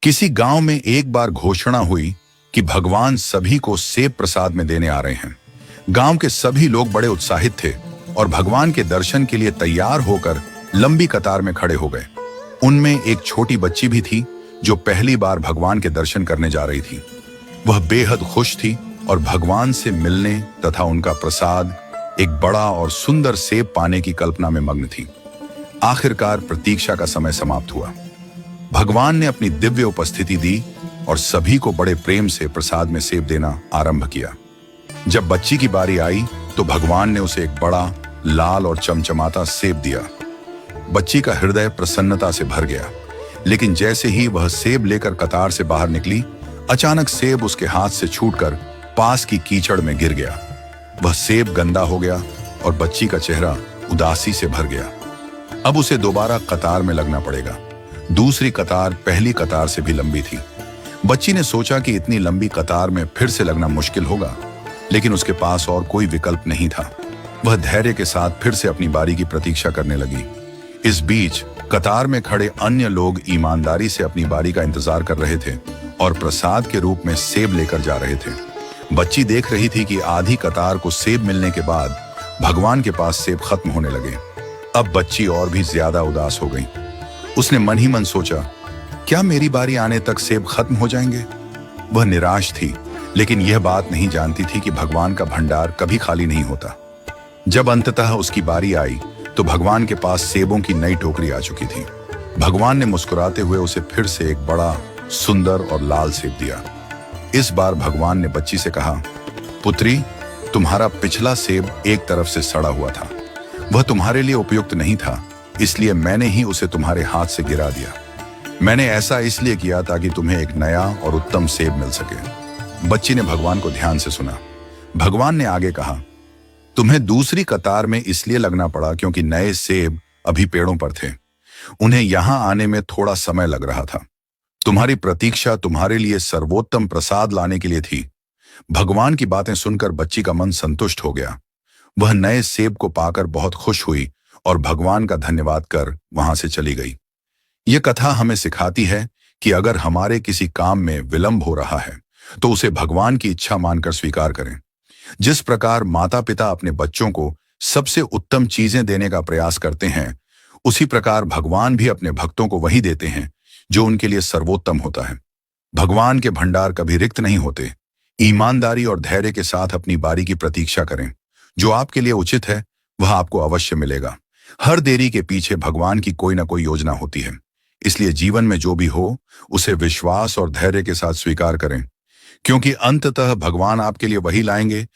किसी गांव में एक बार घोषणा हुई कि भगवान सभी को सेब प्रसाद में देने आ रहे हैं। गांव के सभी लोग बड़े उत्साहित थे और भगवान के दर्शन के लिए तैयार होकर लंबी कतार में खड़े हो गए। उनमें एक छोटी बच्ची भी थी जो पहली बार भगवान के दर्शन करने जा रही थी। वह बेहद खुश थी और भगवान से मिलने तथा उनका प्रसाद, एक बड़ा और सुंदर सेब पाने की कल्पना में मग्न थी। आखिरकार प्रतीक्षा का समय समाप्त हुआ। भगवान ने अपनी दिव्य उपस्थिति दी और सभी को बड़े प्रेम से प्रसाद में सेब देना आरंभ किया। जब बच्ची की बारी आई तो भगवान ने उसे एक बड़ा लाल और चमचमाता सेब दिया। बच्ची का हृदय प्रसन्नता से भर गया, लेकिन जैसे ही वह सेब लेकर कतार से बाहर निकली, अचानक सेब उसके हाथ से छूटकर पास की कीचड़ में गिर गया। वह सेब गंदा हो गया और बच्ची का चेहरा उदासी से भर गया। अब उसे दोबारा कतार में लगना पड़ेगा। दूसरी कतार पहली कतार से भी लंबी थी। बच्ची ने सोचा कि इतनी लंबी कतार में फिर से लगना मुश्किल होगा, लेकिन उसके पास और कोई विकल्प नहीं था। वह धैर्य के साथ फिर से अपनी बारी की प्रतीक्षा करने लगी। इस बीच कतार में खड़े अन्य लोग ईमानदारी से अपनी बारी का इंतजार कर रहे थे और प्रसाद के रूप में सेब लेकर जा रहे थे। बच्ची देख रही थी कि आधी कतार को सेब मिलने के बाद भगवान के पास सेब खत्म होने लगे। अब बच्ची और भी ज्यादा उदास हो गई। उसने मन ही मन सोचा, क्या मेरी बारी आने तक सेब खत्म हो जाएंगे? वह निराश थी, लेकिन यह बात नहीं जानती थी कि भगवान का भंडार कभी खाली नहीं होता। जब अंततः उसकी बारी आई तो भगवान के पास सेबों की नई टोकरी आ चुकी थी। भगवान ने मुस्कुराते हुए उसे फिर से एक बड़ा, सुंदर और लाल सेब दिया। इस बार भगवान ने बच्ची से कहा, पुत्री, तुम्हारा पिछला सेब एक तरफ से सड़ा हुआ था। वह तुम्हारे लिए उपयुक्त नहीं था, इसलिए मैंने ही उसे तुम्हारे हाथ से गिरा दिया। मैंने ऐसा इसलिए किया ताकि तुम्हें एक नया और उत्तम सेब मिल सके। बच्ची ने भगवान को ध्यान से सुना। भगवान ने आगे कहा, तुम्हें दूसरी कतार में इसलिए लगना पड़ा क्योंकि नए सेब अभी पेड़ों पर थे। उन्हें यहां आने में थोड़ा समय लग रहा था। तुम्हारी प्रतीक्षा तुम्हारे लिए सर्वोत्तम प्रसाद लाने के लिए थी। भगवान की बातें सुनकर बच्ची का मन संतुष्ट हो गया। वह नए सेब को पाकर बहुत खुश हुई और भगवान का धन्यवाद कर वहां से चली गई। यह कथा हमें सिखाती है कि अगर हमारे किसी काम में विलंब हो रहा है तो उसे भगवान की इच्छा मानकर स्वीकार करें। जिस प्रकार माता पिता अपने बच्चों को सबसे उत्तम चीजें देने का प्रयास करते हैं, उसी प्रकार भगवान भी अपने भक्तों को वही देते हैं जो उनके लिए सर्वोत्तम होता है। भगवान के भंडार कभी रिक्त नहीं होते। ईमानदारी और धैर्य के साथ अपनी बारी की प्रतीक्षा करें। जो आपके लिए उचित है वह आपको अवश्य मिलेगा। हर देरी के पीछे भगवान की कोई ना कोई योजना होती है। इसलिए जीवन में जो भी हो उसे विश्वास और धैर्य के साथ स्वीकार करें, क्योंकि अंततः भगवान आपके लिए वही लाएंगे